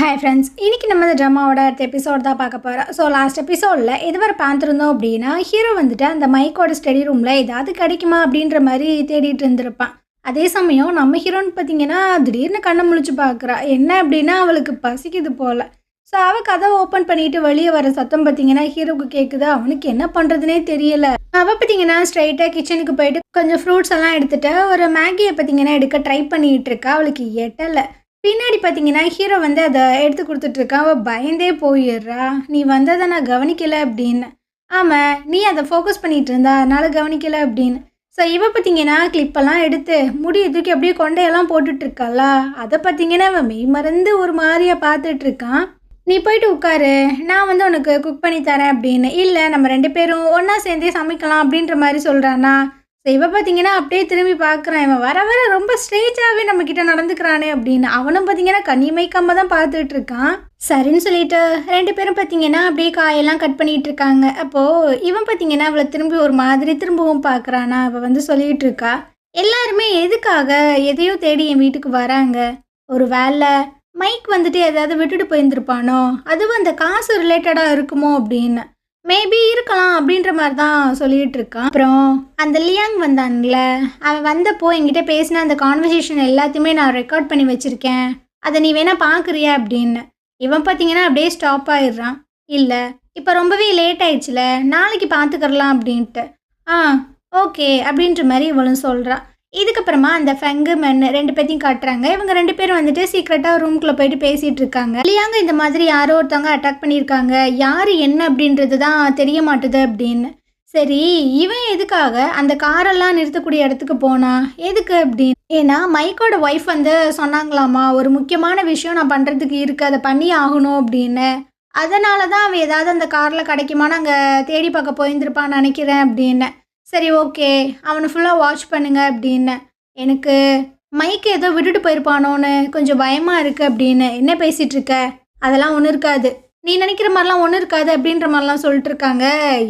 Hi friends, இன்றைக்கி நம்ம இந்த ட்ராமாவோட அடுத்த எபிசோட் தான் பார்க்க போகிறோம். ஸோ லாஸ்ட் எபிசோடில் இதுவரை பார்த்துருந்தோம் அப்படின்னா, ஹீரோ வந்துட்டு அந்த மைக்கோட ஸ்டடி ரூமில் ஏதாவது கிடைக்குமா அப்படின்ற மாதிரி தேடிட்டு இருந்திருப்பான். அதே சமயம் நம்ம ஹீரோன்னு பார்த்தீங்கன்னா திடீர்னு கண்ணை முழிச்சு பார்க்குறா. என்ன அப்படின்னா அவளுக்கு பசிக்குது போல். ஸோ அவள் கதை ஓப்பன் பண்ணிட்டு வெளியே வர சத்தம் பார்த்தீங்கன்னா ஹீரோக்கு கேட்குது. அவனுக்கு என்ன பண்ணுறதுனே தெரியல. அவள் பார்த்தீங்கன்னா ஸ்ட்ரைட்டாக கிச்சனுக்கு போயிட்டு கொஞ்சம் ஃப்ரூட்ஸ் எல்லாம் எடுத்துகிட்டு ஒரு மேகியை பார்த்தீங்கன்னா எடுக்க ட்ரை பண்ணிகிட்டு இருக்கா. அவளுக்கு எட்டலை. பின்னாடி பார்த்தீங்கன்னா ஹீரோ வந்து அதை எடுத்து கொடுத்துட்ருக்கான். அவள் பயந்தே போயிடுறா. நீ வந்ததை நான் கவனிக்கலை அப்படின்னு. ஆமாம், நீ அதை ஃபோக்கஸ் பண்ணிகிட்டு இருந்தா அதனால் கவனிக்கலை அப்படின்னு. ஸோ இவள் பார்த்தீங்கன்னா கிளிப்பெல்லாம் எடுத்து முடி தூக்கி அப்படியே கொண்டையெல்லாம் போட்டுட்ருக்காளா. அதை பார்த்தீங்கன்னா அவன் மெய் மறந்து ஒரு மாதிரியாக பார்த்துட்ருக்கான். நீ போயிட்டு உட்காரு, நான் வந்து உனக்கு குக் பண்ணி தரேன் அப்படின்னு. இல்லை, நம்ம 2 பேரும் ஒன்றா சேர்ந்தே சமைக்கலாம் அப்படின்ற மாதிரி சொல்கிறானா. ஸோ இவன் பார்த்தீங்கன்னா அப்படியே திரும்பி பார்க்குறான். இவன் வர வர ரொம்ப ஸ்ட்ரெயிட்டாகவே நம்மக்கிட்ட நடந்துக்கிறானே அப்படின்னு. அவனும் பார்த்தீங்கன்னா கண்ணிமைக்காம தான் பார்த்துட்டு இருக்கான். சரின்னு சொல்லிட்டு 2 பேரும் பார்த்தீங்கன்னா அப்படியே காயெல்லாம் கட் பண்ணிகிட்டு இருக்காங்க. அப்போது இவன் பார்த்தீங்கன்னா அவளை திரும்பி ஒரு மாதிரி திரும்பவும் பார்க்குறானா. அவள் வந்து சொல்லிகிட்டு இருக்கா, எல்லாருமே எதுக்காக எதையோ தேடி என் வீட்டுக்கு வராங்க. ஒரு வேலை மைக் வந்துட்டு ஏதாவது விட்டுட்டு போயிருந்துருப்பானோ, அதுவும் அந்த காசு ரிலேட்டடாக இருக்குமோ அப்படின்னு. மேபி இருக்கலாம் அப்படின்ற மாதிரி தான் சொல்லிகிட்டு இருக்கான். அப்புறம் அந்த லியாங் வந்தான்ல, அவன் வந்தப்போ என்கிட்ட பேசின அந்த கான்வர்சேஷன் எல்லாத்தையுமே நான் ரெக்கார்ட் பண்ணி வச்சுருக்கேன், அதை நீ வேணால் பார்க்குறியா அப்படின்னு. இவன் பார்த்தீங்கன்னா அப்படியே ஸ்டாப் ஆயிடுறான். இல்லை, இப்போ ரொம்பவே லேட் ஆயிடுச்சுல, நாளைக்கு பார்த்துக்கறலாம் அப்படின்ட்டு. ஓகே அப்படின்ற மாதிரி இவளும் சொல்கிறான். இதுக்கப்புறமா அந்த ஃபங்கு மென் 2 பேர்த்தையும் காட்டுறாங்க. இவங்க 2 பேரும் வந்துட்டு சீக்ரெட்டாக ரூம்குள்ளே போயிட்டு பேசிகிட்டு இருக்காங்க. இல்லையாங்க இந்த மாதிரி யாரோ ஒருத்தவங்க அட்டாக் பண்ணியிருக்காங்க, யார் என்ன அப்படின்றது தான் தெரிய மாட்டுது அப்படின்னு. சரி, இவன் எதுக்காக அந்த காரெல்லாம் நிறுத்தக்கூடிய இடத்துக்கு போனா, எதுக்கு அப்படின்னு. ஏன்னா மைக்கோட ஒய்ஃப் வந்து சொன்னாங்களாமா, ஒரு முக்கியமான விஷயம் நான் பண்ணுறதுக்கு இருக்குது, அதை பண்ணி ஆகணும் அப்படின்னு. அதனால தான் அவன் ஏதாவது அந்த காரில் கிடைக்குமான்னு அங்கே தேடி பார்க்க போயிருந்துருப்பான்னு நினைக்கிறேன் அப்படின்னு. சரி, ஓகே, அவனை ஃபுல்லாக வாட்ச் பண்ணுங்க அப்படின்னு. எனக்கு மைக்கு ஏதோ விட்டுட்டு போயிருப்பானோன்னு கொஞ்சம் பயமாக இருக்குது அப்படின்னு. என்ன பேசிகிட்டு இருக்க, அதெல்லாம் ஒன்றும் இருக்காது, நீ நினைக்கிற மாதிரிலாம் ஒன்றும் இருக்காது அப்படின்ற மாதிரிலாம் சொல்லிட்டு இருக்காங்க.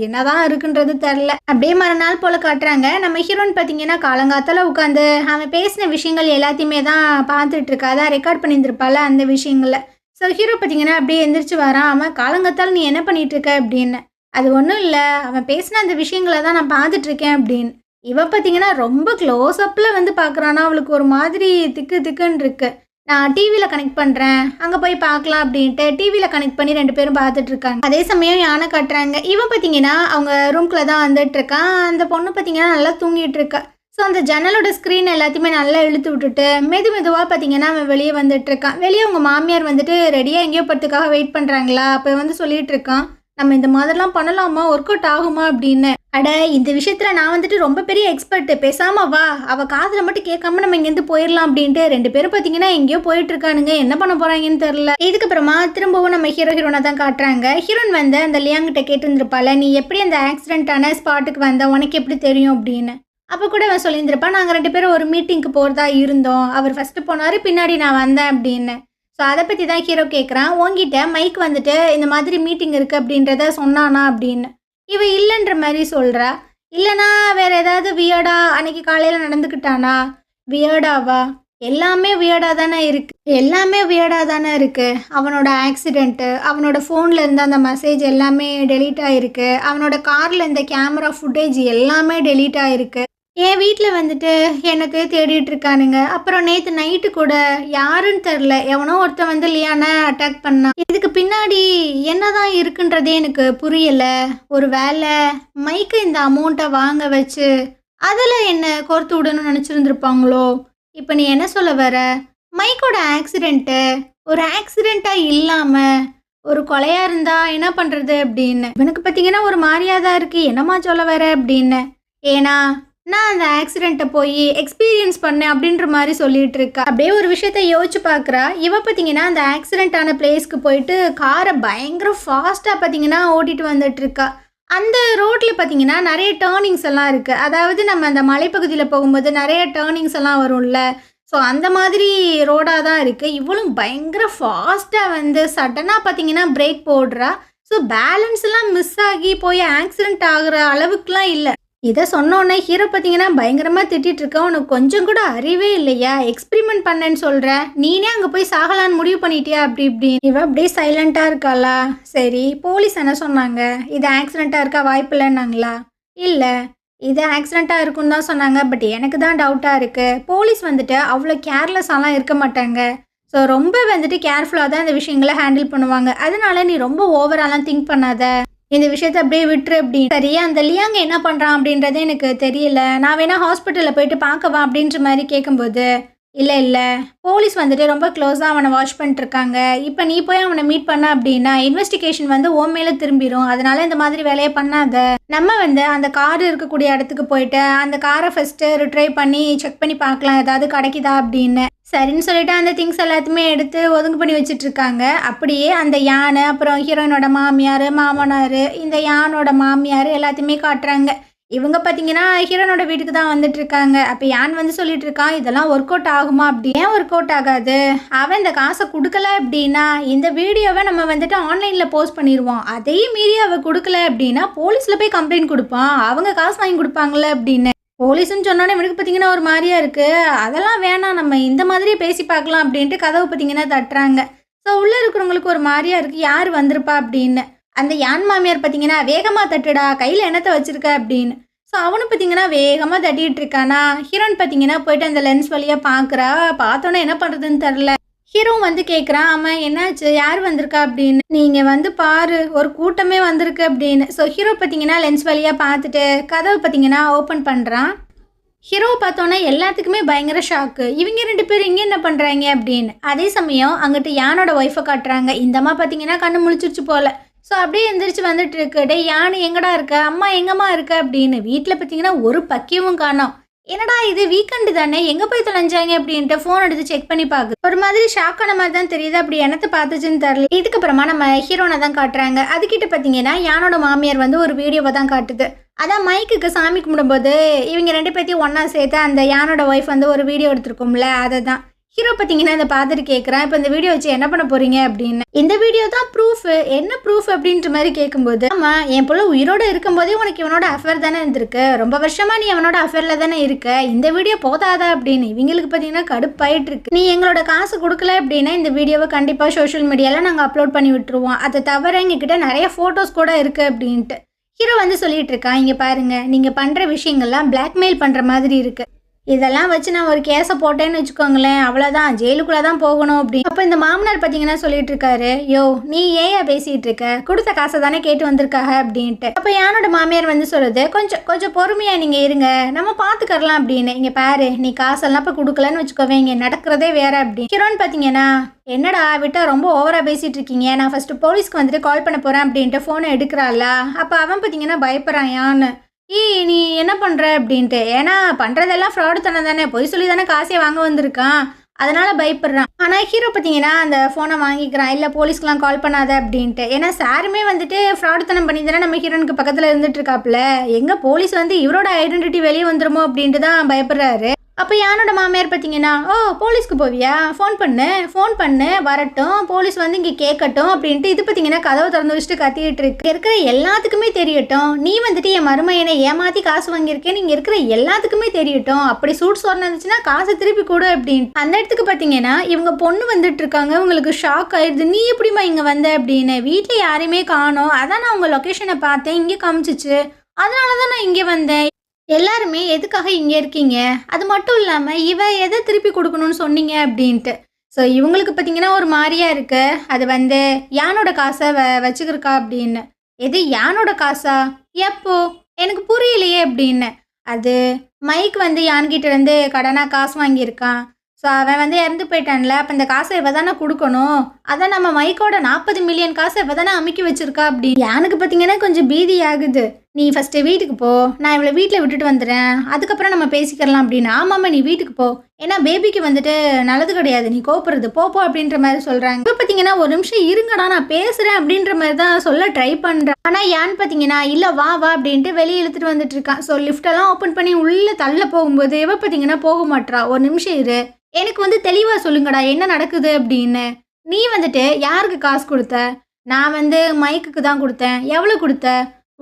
என்னதான் இருக்குன்றது தெரில. அப்படியே மறுநாள் போல் காட்டுறாங்க. நம்ம ஹீரோன்னு பார்த்தீங்கன்னா காலங்காத்தால் உட்காந்து அவன் பேசின விஷயங்கள் எல்லாத்தையுமே தான் பார்த்துட்ருக்கா. அதான் ரெக்கார்ட் பண்ணியிருந்திருப்பாள் அந்த விஷயங்களை. ஸோ ஹீரோ பார்த்தீங்கன்னா அப்படியே எந்திரிச்சு வரான். அவன் காலங்காத்தால் நீ என்ன பண்ணிகிட்ருக்க அப்படின்னு. அது ஒன்றும் இல்லை, அவன் பேசின அந்த விஷயங்களை தான் நான் பார்த்துட்ருக்கேன் அப்படின்னு. இவன் பார்த்தீங்கன்னா ரொம்ப க்ளோஸ்அப்பில் வந்து பார்க்குறான்னா. அவளுக்கு ஒரு மாதிரி திக்குன்னு இருக்கு. நான் டிவியில் கனெக்ட் பண்ணுறேன், அங்கே போய் பார்க்கலாம் அப்படின்ட்டு டிவியில் கனெக்ட் பண்ணி 2 பேரும் பார்த்துட்ருக்காங்க. அதே சமயம் யானை காட்டுறாங்க. இவன் பார்த்தீங்கன்னா அவங்க ரூம்குள்ளே தான் வந்துட்டுருக்கான். அந்த பொண்ணு பார்த்தீங்கன்னா நல்லா தூங்கிட்டு இருக்கா. ஸோ அந்த ஜன்னலோட ஸ்க்ரீன் எல்லாத்தையுமே நல்லா இழுத்து விட்டுட்டு மெதுவாக பார்த்தீங்கன்னா அவன் வெளியே வந்துட்டுருக்கான். வெளியே அவங்க மாமியார் வந்துட்டு ரெடியாக எங்கேயோ படுறதுக்காக வெயிட் பண்ணுறாங்களா. அப்போ வந்து சொல்லிகிட்டு இருக்கான், நம்ம இந்த மாதிரிலாம் பண்ணலாமா, ஒர்க் அவுட் ஆகுமா அப்படின்னு. அட, இந்த விஷயத்தில் நான் வந்துட்டு ரொம்ப பெரிய எக்ஸ்பர்ட்டு, பேசாம வா, அவள் காதில் மட்டும் கேட்காம நம்ம இங்கேருந்து போயிடலாம் அப்படின்ட்டு 2 பேரும் பார்த்தீங்கன்னா எங்கேயோ போயிட்டுருக்கானுங்க. என்ன பண்ண போகிறாங்கன்னு தெரில. இதுக்கப்புறமா திரும்பவும் நம்ம ஹீரோனை தான் காட்டுறாங்க. ஹீரோன் வந்து அந்த லியாங்கிட்ட கேட்டுருந்துருப்பாள், நீ எப்படி அந்த ஆக்சிடென்ட்டான ஸ்பாட்டுக்கு வந்த, உனக்கு எப்படி தெரியும் அப்படின்னு. அப்போ கூட அவன் சொல்லியிருந்திருப்பான், நாங்கள் 2 பேரும் ஒரு மீட்டிங்க்கு போகிறதா இருந்தோம், அவர் ஃபஸ்ட்டு போனார், பின்னாடி நான் வந்தேன் அப்படின்னு. ஸோ அதை பற்றி தான் ஹீரோ கேட்குறான். உங்ககிட்ட மைக் வந்துட்டு இந்த மாதிரி மீட்டிங் இருக்குது அப்படின்றத சொன்னானா அப்படின்னு. இவன் இல்லைன்ற மாதிரி சொல்கிறா. இல்லைனா வேறு ஏதாவது வியர்டா அன்னைக்கு காலையில் நடந்துக்கிட்டானா. வியர்டாவா? எல்லாமே வியர்டாக தானே இருக்குது. அவனோட ஆக்சிடெண்ட்டு, அவனோட ஃபோனில் இருந்த அந்த மெசேஜ் எல்லாமே டெலீட் ஆகிருக்கு. அவனோட காரில் இந்த கேமரா ஃபுட்டேஜ் எல்லாமே டெலீட் ஆகிருக்கு. என் வீட்டில் வந்துட்டு எனக்கு தேடிட்டு இருக்கானுங்க. அப்புறம் நேற்று நைட்டு கூட யாருன்னு தெரில, எவனோ ஒருத்தன் வந்து லியானை அட்டாக் பண்ணான். இதுக்கு பின்னாடி என்னதான் இருக்குன்றதே எனக்கு புரியலை. ஒரு வேளை மைக்கு இந்த அமௌண்ட்டை வாங்க வச்சு அதில் என்ன கோர்த்து விடணும்னு நினச்சிருந்துருப்பாங்களோ. இப்போ நீ என்ன சொல்ல வர, மைக்கோட ஆக்சிடெண்ட்டு ஒரு ஆக்சிடெண்ட்டாக இல்லாமல் ஒரு கொலையாக இருந்தால் என்ன பண்ணுறது அப்படின்னு. இவனுக்கு பார்த்தீங்கன்னா ஒரு மாதிரியாக தான் இருக்குது, என்னம்மா சொல்ல வர அப்படின்னு. ஏன்னா நான் அந்த ஆக்சிடெண்ட்டை போய் எக்ஸ்பீரியன்ஸ் பண்ணேன் அப்படின்ற மாதிரி சொல்லிட்டு இருக்கா. அப்படியே ஒரு விஷயத்த யோசிச்சு பார்க்குறா. இவ பார்த்தீங்கன்னா அந்த ஆக்சிடெண்ட்டான பிளேஸ்க்கு போயிட்டு காரை பயங்கர ஃபாஸ்ட்டாக பார்த்தீங்கன்னா ஓட்டிட்டு வந்துட்டு இருக்கா. அந்த ரோட்டில் பார்த்தீங்கன்னா நிறைய டேர்னிங்ஸ் எல்லாம் இருக்குது. அதாவது நம்ம அந்த மலைப்பகுதியில் போகும்போது நிறைய டேர்னிங்ஸ் எல்லாம் வரும்ல. ஸோ அந்த மாதிரி ரோடாக தான் இருக்குது. இவளும் பயங்கர ஃபாஸ்ட்டாக வந்து சடனாக பார்த்தீங்கன்னா பிரேக் போடுறா. ஸோ பேலன்ஸ் எல்லாம் மிஸ் ஆகி போய் ஆக்சிடெண்ட் ஆகுற அளவுக்குலாம் இல்லை. இதை சொன்னோன்னே ஹீரோ பார்த்தீங்கன்னா பயங்கரமாக திட்டிட்டு இருக்க, உனக்கு கொஞ்சம் கூட அறிவே இல்லையா? எக்ஸ்பிரிமெண்ட் பண்ணேன்னு சொல்கிற, நீனே அங்கே போய் சாகலான்னு முடிவு பண்ணிட்டியா? அப்படி இப்படி இவ அப்படியே சைலண்ட்டாக இருக்காளா? சரி, போலீஸ் என்ன சொன்னாங்க? இது ஆக்சிடெண்ட்டாக இருக்கா வாய்ப்பு இல்லைன்னாங்களா? இல்லை, இது ஆக்சிடெண்ட்டாக இருக்குன்னு தான் சொன்னாங்க. பட் எனக்கு தான் டவுட்டாக இருக்குது. போலீஸ் வந்துட்டு அவ்வளோ கேர்லெஸ்ஸாலாம் இருக்க மாட்டாங்க. ஸோ ரொம்ப வந்துட்டு கேர்ஃபுல்லாக தான் இந்த விஷயங்களை ஹேண்டில் பண்ணுவாங்க. அதனால நீ ரொம்ப ஓவராலாம் திங்க் பண்ணாத, இந்த விஷயத்த அப்படியே விட்டுரு அப்படின்னு. சரியா, அந்த லியாங்க என்ன பண்ணுறான் அப்படின்றதே எனக்கு தெரியல, நான் வேணா ஹாஸ்பிட்டலில் போயிட்டு பார்க்கவா அப்படின்ற மாதிரி கேட்கும்போது, இல்லை இல்லை, போலீஸ் வந்துட்டு ரொம்ப க்ளோஸாக அவனை வாட்ச் பண்ணிட்டுருக்காங்க. இப்போ நீ போய் அவனை மீட் பண்ண அப்படின்னா இன்வெஸ்டிகேஷன் வந்து ஓ மேலே திரும்பிடும். அதனால இந்த மாதிரி வேலையை பண்ணாத. நம்ம வந்து அந்த கார் இருக்கக்கூடிய இடத்துக்கு போயிட்டு அந்த காரை ஃபஸ்ட்டு ரிட்ரைவ் பண்ணி செக் பண்ணி பார்க்கலாம் ஏதாவது கிடைக்குதா அப்படின்னு. சரின்னு சொல்லிட்டு அந்த திங்ஸ் எல்லாத்தையுமே எடுத்து ஒதுங்கு பண்ணி வச்சுட்டு இருக்காங்க. அப்படியே அந்த யானை, அப்புறம் ஹீரோயினோட மாமியார், மாமனார், இந்த யானோட மாமியார் எல்லாத்தையுமே காட்டுறாங்க. இவங்க பார்த்தீங்கன்னா ஹீரோனோட வீட்டுக்கு தான் வந்துட்டு இருக்காங்க. அப்போ யான் வந்து சொல்லிட்டு இருக்கான், இதெல்லாம் ஒர்க் அவுட் ஆகுமா அப்படி? ஏன் ஒர்க் அவுட் ஆகாது? அவன் இந்த காசை கொடுக்கல அப்படின்னா இந்த வீடியோவை நம்ம வந்துட்டு ஆன்லைனில் போஸ்ட் பண்ணிடுவோம். அதையும் மீறி அவள் கொடுக்கல அப்படின்னா போலீஸில் போய் கம்ப்ளைண்ட் கொடுப்பான், அவங்க காசு வாங்கி கொடுப்பாங்களே அப்படின்னு. போலீஸ்ன்னு சொன்னோன்னே இவனுக்கு பார்த்தீங்கன்னா ஒரு மாதிரியா இருக்குது. அதெல்லாம் வேணாம், நம்ம இந்த மாதிரியே பேசி பார்க்கலாம் அப்படின்ட்டு கதவை பார்த்தீங்கன்னா தட்டுறாங்க. ஸோ உள்ளே இருக்கிறவங்களுக்கு ஒரு மாதிரியா இருக்குது, யார் வந்திருப்பா அப்படின்னு. அந்த யான் மாமியார் பார்த்தீங்கன்னா வேகமாக தட்டுடா, கையில் என்னத்தை வச்சுருக்க அப்படின்னு. ஸோ அவனு பார்த்தீங்கன்னா வேகமாக தட்டிகிட்டு இருக்கானா. ஹீரோன் பார்த்தீங்கன்னா போயிட்டு அந்த லென்ஸ் வழியாக பார்க்குறா. பார்த்தோன்னே என்ன பண்ணுறதுன்னு தெரில. ஹீரோ வந்து கேட்குறான், ஆமாம் என்னாச்சு, யார் வந்திருக்கா அப்படின்னு. நீங்கள் வந்து பாரு, ஒரு கூட்டமே வந்திருக்கு அப்படின்னு. ஸோ ஹீரோ பார்த்தீங்கன்னா லென்ஸ் வழியாக பார்த்துட்டு கதவை பார்த்தீங்கன்னா ஓப்பன் பண்ணுறான். ஹீரோவை பார்த்தோன்னே எல்லாத்துக்குமே பயங்கர ஷாக்கு. இவங்க 2 பேரும் இங்கே என்ன பண்ணுறாங்க அப்படின்னு. அதே சமயம் அங்கிட்டு யானோட ஒய்ஃபை காட்டுறாங்க. இந்த அம்மா பார்த்தீங்கன்னா கண்ணு முழிச்சிருச்சு போல. ஸோ அப்படியே எந்திரிச்சு வந்துட்டு இருக்கு. டே யானை எங்கடா இருக்க, அம்மா எங்கம்மா இருக்க அப்படின்னு. வீட்டில் பார்த்தீங்கன்னா ஒரு பக்கியமும் காணோம். என்னடா இது, வீக்கெண்டு தானே, எங்கே போய் தொலைஞ்சாங்க அப்படின்ட்டு ஃபோன் எடுத்து செக் பண்ணி பார்க்குது. ஒரு மாதிரி ஷாக் ஆன மாதிரி தான் தெரியுது. அப்படி என்னத்தை பார்த்துச்சுன்னு தெரில. இதுக்கப்புறமா நம்ம ஹீரோனை தான் காட்டுறாங்க. அதுக்கிட்ட பார்த்தீங்கன்னா யானோட மாமியார் வந்து ஒரு வீடியோவை தான் காட்டுது. அதான் மைக்குக்கு சாமி கும்பிடும்போது இவங்க 2 பேர்த்தையும் ஒன்றா சேர்த்து அந்த யானோட ஒய்ஃப் வந்து ஒரு வீடியோ எடுத்துருக்கோம்ல, அதை தான் ஹீரோ பார்த்தீங்கன்னா இதை பார்த்துட்டு கேட்குறான், இப்போ இந்த வீடியோ வச்சு என்ன பண்ண போகிறீங்க அப்படின்னு. இந்த வீடியோ தான் ப்ரூஃப், என்ன ப்ரூஃப் அப்படின்ற மாதிரி கேட்கும்போது, ஆமாம் என் பிள்ளை உயிரோடு இருக்கும்போதே உனக்கு இவனோட அஃபேர் தானே இருந்திருக்கு, ரொம்ப வருஷமாக நீ அவனோட அஃபேரில் தானே இருக்க, இந்த வீடியோ போதாதா அப்படின்னு. இவங்களுக்கு பார்த்தீங்கன்னா கடுப்பாயிட்டு இருக்கு. நீ எங்களோட காசு கொடுக்கல அப்படின்னா இந்த வீடியோவை கண்டிப்பாக சோஷியல் மீடியாவில் நாங்கள் அப்லோட் பண்ணி விட்டுருவோம், அதை தவிர எங்ககிட்ட நிறைய ஃபோட்டோஸ் கூட இருக்குது அப்படின்ட்டு ஹீரோ வந்து சொல்லிட்டு இருக்கான். இங்கே பாருங்க, நீங்கள் பண்ணுற விஷயங்கள்லாம் பிளாக்மெயில் பண்ணுற மாதிரி இருக்குது. இதெல்லாம் வச்சு நான் ஒரு கேஸை போட்டேன்னு வச்சுக்கோங்களேன், அவ்வளோதான், ஜெயிலுக்குள்ளே தான் போகணும் அப்படின்னு. அப்போ இந்த மாமனார் பார்த்தீங்கன்னா சொல்லிட்டு இருக்காரு, யோ நீ ஏன் பேசிகிட்டு இருக்க, கொடுத்த காசை தானே கேட்டு வந்திருக்காங்க அப்படின்ட்டு. அப்போ யானோட மாமியார் வந்து சொல்லுது, கொஞ்சம் பொறுமையாக நீங்கள் இருங்க, நம்ம பார்த்துக்கறலாம் அப்படின்னு. இங்கே பாரு, நீ காசெல்லாம் இப்போ கொடுக்கலன்னு வச்சுக்கோவே, இங்கே நடக்கிறதே வேற அப்படின்னு. ஹீரோன்னு பார்த்தீங்கன்னா, என்னடா விட்டா ரொம்ப ஓவராக பேசிகிட்டு இருக்கீங்க, நான் ஃபஸ்ட்டு போலீஸ்க்கு வந்துட்டு கால் பண்ண போகிறேன் அப்படின்ட்டு ஃபோனை எடுக்கிறாளா. அப்போ அவன் பார்த்தீங்கன்னா பயப்படுறான் யான்னு. நீ என்ன பண்ணுற அப்படின்ட்டு. ஏன்னா பண்ணுறதெல்லாம் ஃப்ராடு தானே, பொய் சொல்லி தானே காசே வாங்க வந்திருக்கான், அதனால் பயப்படுறான். ஆனால் ஹீரோ பார்த்தீங்கன்னா அந்த ஃபோனை வாங்கிக்கிறான், இல்லை போலீஸ்க்கெலாம் கால் பண்ணாத அப்படின்ட்டு. ஏன்னா சாருமே வந்துட்டு ஃப்ராடுத்தனம் பண்ணி தானே நம்ம ஹீரோனுக்கு பக்கத்தில் இருந்துட்டு இருக்காப்புல, எங்கே போலீஸ் வந்து இவரோட ஐடென்டிட்டி வெளியே வந்துருமோ அப்படின்ட்டு தான் பயப்படுறாரு. அப்போ யானோட மாமியார் பார்த்தீங்கன்னா, ஓ போலீஸ்க்கு போவியா, ஃபோன் பண்ணு வரட்டும், போலீஸ் வந்து இங்கே கேட்கட்டும் அப்படின்ட்டு இது பார்த்தீங்கன்னா கதவை திறந்து வச்சுட்டு கத்திக்கிட்டு இருக்கு. இருக்கிற எல்லாத்துக்குமே தெரியட்டும், நீ வந்துட்டு என் மருமையனை ஏமாற்றி காசு வாங்கியிருக்கேன், நீங்கள் இருக்கிற எல்லாத்துக்குமே தெரியட்டும், அப்படி சூட் சொன்னதுச்சுன்னா காசை திருப்பி கொடு அப்படின்னு. அந்த இடத்துக்கு பார்த்தீங்கன்னா இவங்க பொண்ணு வந்துட்டு இருக்காங்க. உங்களுக்கு ஷாக் ஆயிடுது, நீ எப்படிமா இங்கே வந்த அப்படின்னு. வீட்டில் யாரையுமே காணோம், அதான் நான் உங்கள் லொக்கேஷனை பார்த்தேன், இங்கே காமிச்சிச்சு, அதனால தான் நான் இங்கே வந்தேன். எல்லாருமே எதுக்காக இங்கே இருக்கீங்க, அது மட்டும் இல்லாமல் இவ எதை திருப்பி கொடுக்கணும்னு சொன்னீங்க அப்படின்ட்டு. ஸோ இவங்களுக்கு பார்த்தீங்கன்னா ஒரு மாதிரியா இருக்கு. அது வந்து யானோட காசை வச்சுக்கிருக்கா அப்படின்னு. எது யானோட காசா, எப்போ, எனக்கு புரியலையே அப்படின்னு. அது மைக் வந்து யான்கிட்ட இருந்து கடனாக காசு வாங்கியிருக்கான். ஸோ அவன் வந்து இறந்து போயிட்டான்ல, அப்போ இந்த காசை இவ தானே கொடுக்கணும், அதான் நம்ம மைக்கோட 40 மில்லியன் காசை இவ தானே அமுக்கி வச்சிருக்கா அப்படி. யானுக்கு பார்த்தீங்கன்னா கொஞ்சம் பீதி ஆகுது. நீ ஃபஸ்ட்டு வீட்டுக்கு போ, நான் இவளை வீட்டில் விட்டுட்டு வந்துடுறேன், அதுக்கப்புறம் நம்ம பேசிக்கலாம் அப்படின்னு. ஆமாம்மா நீ வீட்டுக்கு போ, ஏன்னா பேபிக்கு வந்துட்டு நல்லது கிடையாது நீ கோப்புறது, போ அப்படின்ற மாதிரி சொல்கிறாங்க. இப்போ பார்த்தீங்கன்னா ஒரு நிமிஷம் இருங்கடா நான் பேசுகிறேன் அப்படின்ற மாதிரி தான் சொல்ல ட்ரை பண்ணுறேன். ஆனால் யான் பார்த்தீங்கன்னா இல்லை வா அப்படின்ட்டு வெளியே இழுத்துட்டு வந்துட்டு இருக்கான். ஸோ லிஃப்டெல்லாம் ஓப்பன் பண்ணி உள்ளே தள்ள போகும்போது இவ பார்த்தீங்கன்னா போக மாட்றா. ஒரு நிமிஷம் இரு, எனக்கு வந்து தெளிவாக சொல்லுங்கடா என்ன நடக்குது அப்படின்னு. நீ வந்துட்டு யாருக்கு காசு கொடுத்த, நான் வந்து மைக்குக்கு தான் கொடுத்தேன், எவ்வளோ கொடுத்த,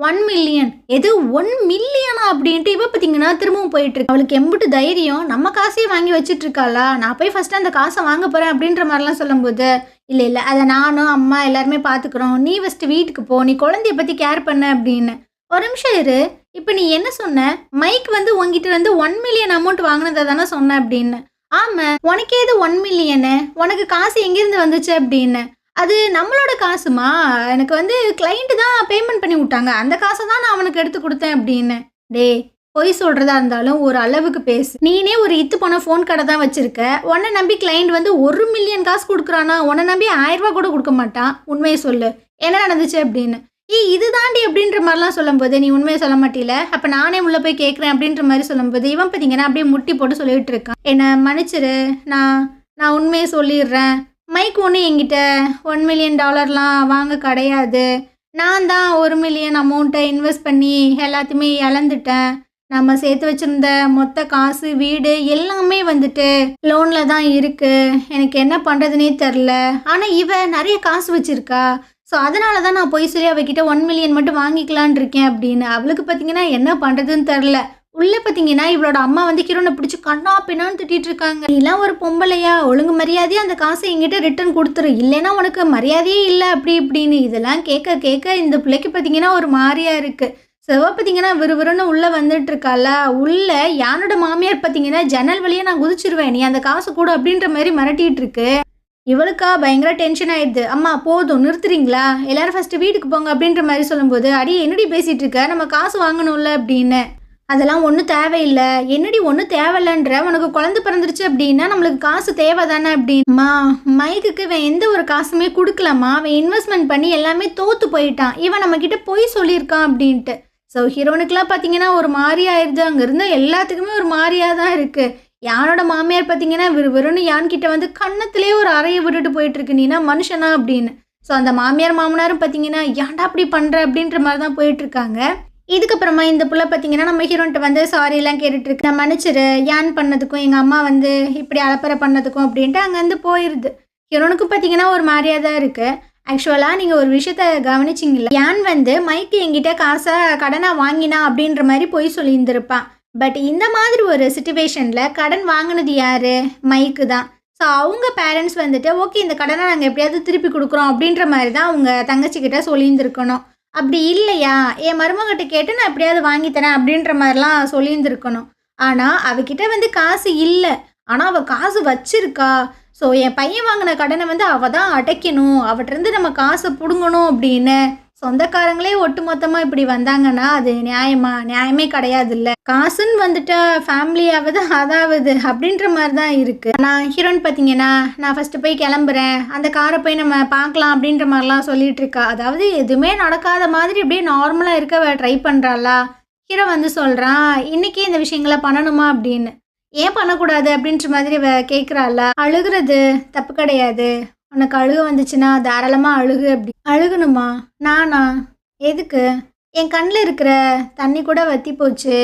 1,000,000 எது 1,000,000 அப்படின்ட்டு இவ பார்த்தீங்கன்னா திரும்பவும் போயிட்டுருக்கு. அவளுக்கு எம்புட்டு தைரியம் நம்ம காசையே வாங்கி வச்சுட்டு இருக்காளா? நான் போய் ஃபர்ஸ்ட்டு அந்த காசை வாங்க போறேன் அப்படின்ற மாரிலாம் சொல்லும்போது, இல்ல இல்ல அத நானும், அம்மா எல்லாருமே பார்த்துக்குறோம். நீ ஃபர்ஸ்ட்டு வீட்டுக்கு போ. நீ குழந்தைய பத்தி கேர் பண்ணு அப்படின்னு. ஒரு நிமிஷம் இரு. இப்ப நீ என்ன சொன்ன? மைக் வந்து உன்கிட்ட இருந்து 1,000,000 அமௌண்ட் வாங்குனத தானே சொன்ன அப்படின்னு. ஆமா. உனக்கு ஏது 1,000,000? உனக்கு காசு எங்கேருந்து வந்துச்சு அப்படின்னு. அது நம்மளோட காசுமா. எனக்கு வந்து கிளையண்ட் தான் பேமெண்ட் பண்ணி விட்டாங்க. அந்த காச தான் நான் அவனுக்கு எடுத்து குடுத்தேன் அப்படின்னு. டேய்! பொய் சொல்றதா இருந்தாலும் ஒரு அளவுக்கு பேசு. நீனே ஒரு இத்து போன ஃபோன் கடை தான் வச்சிருக்க. உன்ன நம்பி கிளையண்ட் வந்து 1,000,000 காசு குடுக்குறானா? உன்ன நம்பி ரூ. 1000 கூட குடுக்க மாட்டான். உண்மைய சொல்லு. என்ன நடந்துச்சு அப்படின்னு. இது தாண்டி அப்படின்ற மாரிலாம் சொல்லும்போது, நீ உண்மைய சொல்ல மாட்டீல. அப்ப நானே உள்ள போய் கேட்கிறேன் அப்படின்ற மாரி சொல்லும்போது, இவன் பார்த்தீங்கன்னா அப்படியே முட்டி போட்டு சொல்லிட்டு இருக்கான். என்ன மன்னிச்சிரு. நான் உண்மைய சொல்லிர்றேன். மைக் ஒன்றும் என்கிட்ட $1,000,000லாம் வாங்க கிடையாது. நான் தான் 1,000,000 அமௌண்ட்டை இன்வெஸ்ட் பண்ணி எல்லாத்தையுமே இழந்துட்டேன். நம்ம சேர்த்து வச்சிருந்த மொத்த காசு, வீடு எல்லாமே வந்துட்டு லோனில் தான் இருக்கு. எனக்கு என்ன பண்ணுறதுனே தெரில. ஆனால் இவ நிறைய காசு வச்சிருக்கா. ஸோ அதனால தான் நான் போய் சொல்லி அவகிட்ட 1,000,000 மட்டும் வாங்கிக்கலான் இருக்கேன் அப்படின்னு. அவளுக்கு பார்த்தீங்கன்னா என்ன பண்ணுறதுன்னு தெரில. உள்ள பார்த்தீங்கன்னா இவளோட அம்மா வந்து ஹீரோனை பிடிச்சி கண்ணா பின்னான்னு திட்டிட்டு இருக்காங்க. நீலாம் ஒரு பொம்பளையா? ஒழுங்கு மரியாதையா அந்த காசை எங்கிட்ட ரிட்டர்ன் கொடுத்துரு. இல்லைன்னா உனக்கு மரியாதையே இல்லை அப்படி இப்படின்னு. இதெல்லாம் கேட்க கேட்க இந்த பிள்ளைக்கு பார்த்தீங்கன்னா ஒரு மாதிரியா இருக்கு. செவ்வா பார்த்தீங்கன்னா விறுவிறுன்னு உள்ள வந்துட்டு இருக்கால. உள்ள யானோட மாமியார் பார்த்தீங்கன்னா ஜன்னல் வழியா நான் குதிச்சிருவேன், நீ அந்த காசு கூட அப்படின்ற மாதிரி மிரட்டிட்டு இருக்கு. இவளுக்கா பயங்கர டென்ஷன் ஆயிடுது. அம்மா போதும் நிறுத்துறீங்களா? எல்லாரும் ஃபர்ஸ்ட் வீட்டுக்கு போங்க அப்படின்ற மாதிரி சொல்லும்போது, அடி என்னடி பேசிட்டு இருக்க? நம்ம காசு வாங்கணும்ல அப்படின்னு. அதெல்லாம் ஒன்றும் தேவையில்லை. என்னடி ஒன்றும் தேவையில்லைன்ற? உனக்கு குழந்தை பிறந்துருச்சு அப்படின்னா நம்மளுக்கு காசு தேவை தானே அப்படின்மா. மைக்குக்கு இவன் எந்த ஒரு காசுமே கொடுக்கலம்மா. அவன் இன்வெஸ்ட்மெண்ட் பண்ணி எல்லாமே தோற்று போயிட்டான். இவன் நம்மக்கிட்ட பொய் சொல்லியிருக்கான் அப்படின்ட்டு. ஸோ ஹீரோனுக்குலாம் பார்த்தீங்கன்னா ஒரு மாதிரி ஆயிடுது. அங்கே இருந்த எல்லாத்துக்குமே ஒரு மாதிரியாக தான் இருக்குது. யானோட மாமியார் பார்த்தீங்கன்னா விறுவிறுன்னு யான்கிட்ட வந்து கன்னத்திலே ஒரு அறையை விட்டுட்டு போயிட்டுருக்கு. நீனா மனுஷனா அப்படின்னு. ஸோ அந்த மாமியார் மாமனாரும் பார்த்தீங்கன்னா ஏன்டா அப்படி பண்ணுற அப்படின்ற மாதிரி தான் போயிட்டுருக்காங்க. இதுக்கப்புறமா இந்த புள்ள பார்த்தீங்கன்னா நம்ம ஹீரோன்ட்ட வந்து சாரிலாம் கேட்டுட்ருக்கு. நான் மன்னிச்சிரு, யான் பண்ணதுக்கும் எங்கள் அம்மா வந்து இப்படி அலப்பறை பண்ணதுக்கும் அப்படின்ட்டு அங்கேருந்து போயிடுது. ஹீரோனுக்கு பார்த்தீங்கன்னா ஒரு மாதிரியாக தான் இருக்குது. ஆக்சுவலாக நீங்கள் ஒரு விஷயத்த கவனிச்சிங்களா? யான் வந்து மைக்கு என்கிட்ட காசை கடனாக வாங்கினா அப்படின்ற மாதிரி போய் சொல்லியிருந்திருப்பான். பட் இந்த மாதிரி ஒரு சிச்சுவேஷனில் கடன் வாங்கினது யார்? மைக்கு தான். ஸோ அவங்க பேரண்ட்ஸ் வந்துட்டு ஓகே இந்த கடனை நாங்கள் எப்படியாவது திருப்பி கொடுக்குறோம் அப்படின்ற மாதிரி தான் அவங்க தங்கச்சிக்கிட்ட சொல்லியிருந்துருக்கணும். அப்படி இல்லையா, என் மருமகிட்ட கேட்டு நான் எப்படியாவது வாங்கித்தரேன் அப்படின்ற மாதிரிலாம் சொல்லியிருந்துருக்கணும். ஆனால் அவகிட்ட வந்து காசு இல்லை. ஆனால் அவள் காசு வச்சிருக்கா. ஸோ என் பையன் வாங்கின கடனை வந்து அவள் தான் அடைக்கணும், அவற்றிருந்து நம்ம காசை பிடுங்கணும் அப்படின்னு சொந்தக்காரங்களே ஒட்டு மொத்தமாக இப்படி வந்தாங்கன்னா அது நியாயமே கிடையாது. இல்லை காசுன்னு வந்துட்டா ஃபேமிலியாவது அதாவது அப்படின்ற மாதிரி தான் இருக்குது. நான் ஹீரோன் பார்த்தீங்கன்னா நான் ஃபஸ்ட்டு போய் கிளம்புறேன், அந்த காரை போய் நம்ம பார்க்கலாம் அப்படின்ற மாதிரிலாம் சொல்லிட்டு இருக்கா. அதாவது எதுவுமே நடக்காத மாதிரி அப்படியே நார்மலாக இருக்க ட்ரை பண்ணுறாளா. ஹீரோ வந்து சொல்கிறான் இன்றைக்கே இந்த விஷயங்களை பண்ணணுமா அப்படின்னு. ஏன் பண்ணக்கூடாது அப்படின்ற மாதிரி கேட்குறாள. அழுகிறது தப்பு கிடையாது, உனக்கு அழுக வந்துச்சுன்னா தாராளமாக அழுகு. அப்படி அழுகணுமா? நானா? எதுக்கு? என் கண்ணில் இருக்கிற தண்ணி கூட வற்றி போச்சு.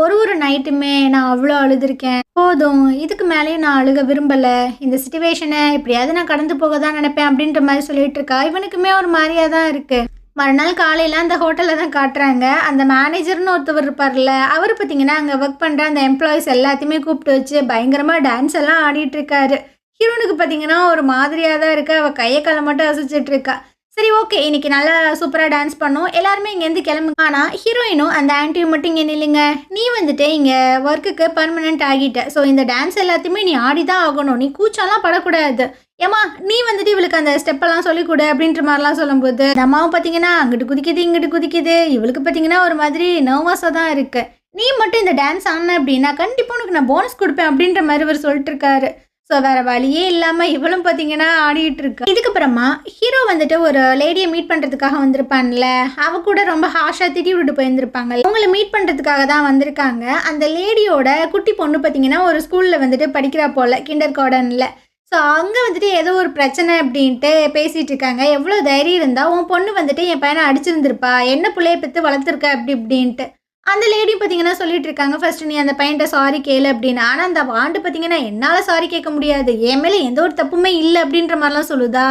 ஒரு நைட்டுமே நான் அவ்வளோ அழுதுருக்கேன். போதும், இதுக்கு மேலேயும் நான் அழுக விரும்பலை. இந்த சிச்சுவேஷனை எப்படியாவது நான் கடந்து போக தான் நினைப்பேன் அப்படின்ற மாதிரி சொல்லிட்டு இருக்கா. இவனுக்குமே ஒரு மாதிரியாக தான் இருக்குது. மறுநாள் காலையில் அந்த ஹோட்டலில் தான் காட்டுறாங்க. அந்த மேனேஜர்னு ஒருத்தவர் இருப்பார்ல, அவர் பார்த்தீங்கன்னா அங்கே ஒர்க் பண்ணுற அந்த எம்ப்ளாயிஸ் எல்லாத்தையுமே கூப்பிட்டு வச்சு பயங்கரமாக டான்ஸ் எல்லாம் ஆடிட்டு இருக்காரு. ஹீரோனுக்கு பார்த்தீங்கன்னா ஒரு மாதிரியாக தான் இருக்குது. அவள் கையை காலை மட்டும் அசைச்சிட்டு இருக்கா. சரி ஓகே, இன்னைக்கு நல்லா சூப்பராக டான்ஸ் பண்ணோம், எல்லாருமே இங்கேருந்து கிளம்புங்க. ஆனால் ஹீரோயினும் அந்த ஆன்ட்டியும் மட்டும் இங்கே நில்லுங்க, நீ வந்துட்டு இங்கே ஒர்க்குக்கு பர்மனெண்ட் ஆகிட்ட. ஸோ இந்த டான்ஸ் எல்லாத்தையுமே நீ ஆடி தான் ஆகணும், நீ கூச்சம்லாம் படக்கூடாது. ஏமா நீ வந்துட்டு இவளுக்கு அந்த ஸ்டெப்பெல்லாம் சொல்லிக் கொடு அப்படின்ற மாதிரிலாம் சொல்லும்போது அம்மாவும் பார்த்தீங்கன்னா அங்கிட்டு குதிக்குது இங்கிட்டு குதிக்குது. இவளுக்கு பார்த்தீங்கன்னா ஒரு மாதிரி நர்வஸாக தான் இருக்குது. நீ மட்டும் இந்த டான்ஸ் ஆன அப்படின்னா கண்டிப்பாக உனக்கு நான் போனஸ் கொடுப்பேன் அப்படின்ற மாதிரி இவர் சொல்லிட்டு இருக்காரு. ஸோ வேறு வழியே இல்லாமல் இவளும் பார்த்தீங்கன்னா ஆடிட்டு இருக்கா. இதுக்கப்புறமா ஹீரோ வந்துட்டு ஒரு லேடியை மீட் பண்ணுறதுக்காக வந்திருப்பான்ல, அவ கூட ரொம்ப ஹாஷாக திட்டி விட்டு போயிருந்திருப்பாங்க. அவங்கள மீட் பண்ணுறதுக்காக தான் வந்திருக்காங்க. அந்த லேடியோட குட்டி பொண்ணு பார்த்தீங்கன்னா ஒரு ஸ்கூலில் வந்துட்டு படிக்கிறா போல், கிண்டர் கார்டனில். ஸோ அங்கே வந்துட்டு ஏதோ ஒரு பிரச்சனை அப்படின்ட்டு பேசிகிட்டு இருக்காங்க. எவ்வளோ தைரியம் இருந்தால் உன் பொண்ணு வந்துட்டு என் பையனை அடிச்சிருந்துருப்பா, என்ன பிள்ளையை பெற்று வளர்த்துருக்க அப்படி இப்படின்ட்டு அந்த லேடி பார்த்தீங்கன்னா சொல்லிட்டு இருக்காங்க. ஃபர்ஸ்ட் நீ அந்த பையன்ட்ட சாரி கேளு அப்படின்னு. ஆனால் அந்த வாண்டு பார்த்தீங்கன்னா என்னால் சாரி கேட்க முடியாது, என் மேலே எந்த ஒரு தப்புமே இல்லை அப்படின்ற மாதிரிலாம் சொல்லுதா.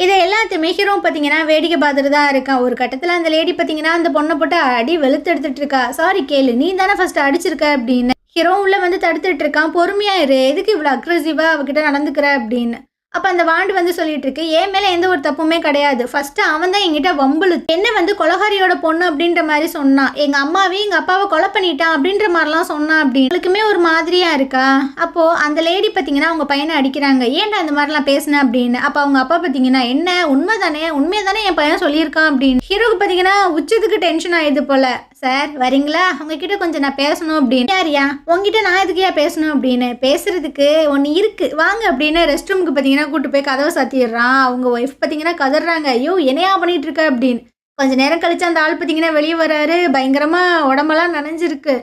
இதை எல்லாத்தையுமே ஹீரோ பார்த்தீங்கன்னா வேடிக்கை பார்த்துட்டு தான் இருக்கான். ஒரு கட்டத்தில் அந்த லேடி பார்த்தீங்கன்னா அந்த பொண்ணை போட்டு அடி வெளுத்து எடுத்துட்டு இருக்கா. சாரி கேளு, நீ தானே ஃபர்ஸ்ட் அடிச்சிருக்க அப்படின்னு. ஹீரோ உள்ள வந்து தடுத்துட்டு இருக்கான். பொறுமையா இரு, எதுக்கு இவ்வளோ அக்ரெசிவா அவகிட்ட நடந்துக்கிற அப்படின்னு. அப்போ அந்த வாண்டு வந்து சொல்லிட்டு இருக்கு, என் மேலே எந்த ஒரு தப்புமே கிடையாது. ஃபர்ஸ்ட் அவன் தான் என்கிட்ட வம்புழு என்ன வந்து கொலகாரியோட பொண்ணு அப்படின்ற மாதிரி சொன்னான். எங்க அம்மாவையும் எங்க அப்பாவை கொலை பண்ணிட்டான் அப்படின்ற மாதிரிலாம் சொன்னான். அப்படின்னு ஒரு மாதிரியா இருக்கா. அப்போ அந்த லேடி பார்த்தீங்கன்னா அவங்க பையனை அடிக்கிறாங்க. ஏன்டா இந்த மாதிரிலாம் பேசினேன் அப்படின்னு. அப்போ அவங்க அப்பா பார்த்தீங்கன்னா என்ன உண்மையை தானே என் பையன் சொல்லியிருக்கான் அப்படின்னு. ஹீரோக்கு பார்த்தீங்கன்னா உச்சத்துக்கு டென்ஷன் ஆயிடுது போல. சார் வரீங்களா, உங்ககிட்ட கொஞ்சம் நான் பேசணும் அப்படின்னு. யாரியா உங்ககிட்ட நான் எதுக்கையா பேசணும் அப்படின்னு. பேசுறதுக்கு ஒன்று இருக்கு வாங்க அப்படின்னு ரெஸ்ட் ரூமுக்கு பார்த்தீங்கன்னா கூட்டு போய் கதவை சாத்திடுறான். அவங்க ஒய்ஃப் பார்த்தீங்கன்னா கதறாங்க, ஐயோ என்னையா பண்ணிட்டு இருக்க அப்படின்னு. கொஞ்ச நேரம் கழிச்சு அந்த ஆள் பார்த்தீங்கன்னா வெளியே வராரு. பயங்கரமா உடம்பெல்லாம் நனைஞ்சிருக்கு.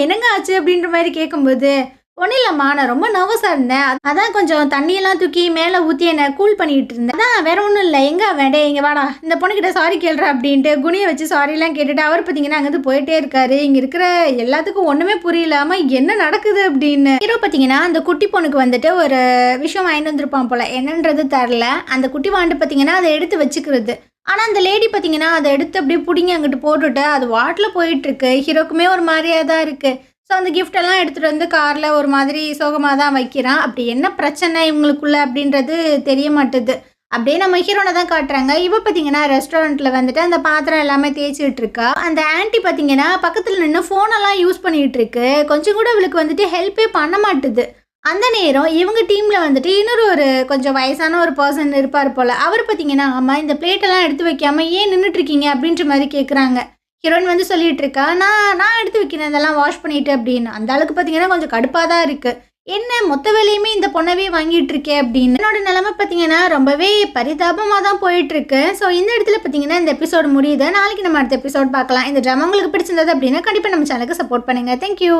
என்னங்க ஆச்சு அப்படின்ற மாதிரி கேட்கும்போது, ஒன்றும் இல்லைம்மா, நான் ரொம்ப நர்வஸாக இருந்தேன், அதான் கொஞ்சம் தண்ணியெல்லாம் தூக்கி மேலே ஊற்றி என்னை கூல் பண்ணிகிட்டு இருந்தேன். அதான் வேற ஒன்றும் இல்லை, எங்கே வேண்டே இங்கே வாடா இந்த பொண்ணுக்கிட்ட சாரி கேள்றா அப்படின்ட்டு குனியை வச்சு சாரிலாம் கேட்டுட்டு அவர் பார்த்தீங்கன்னா அங்கேருந்து போயிட்டே இருக்காரு. இங்கே இருக்கிற எல்லாத்துக்கும் ஒன்றுமே புரியலாமல் என்ன நடக்குது அப்படின்னு. ஹீரோ பார்த்தீங்கன்னா அந்த குட்டி பொண்ணுக்கு வந்துட்டு ஒரு விஷயம் வாங்கிட்டு வந்திருப்பான் போல், என்னன்றது தரல. அந்த குட்டி வாண்டு பார்த்தீங்கன்னா அதை எடுத்து வச்சுக்கிறது. ஆனால் அந்த லேடி பார்த்தீங்கன்னா அதை எடுத்து அப்படியே பிடிங்கி அங்கிட்டு போட்டுட்டு அது வாட்டில் போயிட்டுருக்கு. ஹீரோக்குமே ஒரு மாதிரியாக தான் இருக்குது. ஸோ அந்த கிஃப்டெல்லாம் எடுத்துகிட்டு வந்து காரில் ஒரு மாதிரி சோகமாக தான் வைக்கிறான். அப்படி என்ன பிரச்சனை இவங்களுக்குள்ள அப்படின்றது தெரிய மாட்டுது. அப்படியே நம்ம ஹீரோனை தான் காட்டுறாங்க. இவ பார்த்தீங்கன்னா ரெஸ்டாரண்ட்டில் வந்துட்டு அந்த பாத்திரம் எல்லாமே தேய்ச்சிட்டு இருக்கா. அந்த ஆன்ட்டி பார்த்தீங்கன்னா பக்கத்தில் நின்று ஃபோனெல்லாம் யூஸ் பண்ணிகிட்டு இருக்கு. கொஞ்சம் கூட இவளுக்கு வந்துட்டு ஹெல்ப்பே பண்ண மாட்டுது. அந்த நேரம் இவங்க டீமில் வந்துட்டு ஒரு கொஞ்சம் வயசான ஒரு பர்சன் இருப்பார் போல். அவர் பார்த்தீங்கன்னா ஆமாம் இந்த பிளேட்டெல்லாம் எடுத்து வைக்காமல் ஏன் நின்றுட்டுருக்கீங்க அப்படின்ற மாதிரி கேட்குறாங்க. ஹீரோயின் வந்து சொல்லிட்டு இருக்கா, நான் எடுத்து வைக்கிறேன் இதெல்லாம் வாஷ் பண்ணிட்டு அப்படின்னு. அந்த ஆளுக்கு பார்த்தீங்கன்னா கொஞ்சம் கடுப்பாக தான் இருக்குது. என்ன மொத்த வேலையுமே இந்த பொண்ணவே வாங்கிட்டு இருக்கே அப்படின்னு. என்னோட நிலைமை பார்த்தீங்கன்னா ரொம்பவே பரிதாபமாக தான் போயிட்டு இருக்கு. ஸோ இந்த இடத்துல பார்த்தீங்கன்னா இந்த எபிசோடு முடியுது. நாளைக்கு நம்ம அடுத்த எபிசோட் பார்க்கலாம். இந்த ட்ராமா உங்களுக்கு பிடிச்சிருந்தது அப்படின்னா கண்டிப்பாக நம்ம சேனலுக்கு சப்போர்ட் பண்ணுங்க. தேங்க்யூ.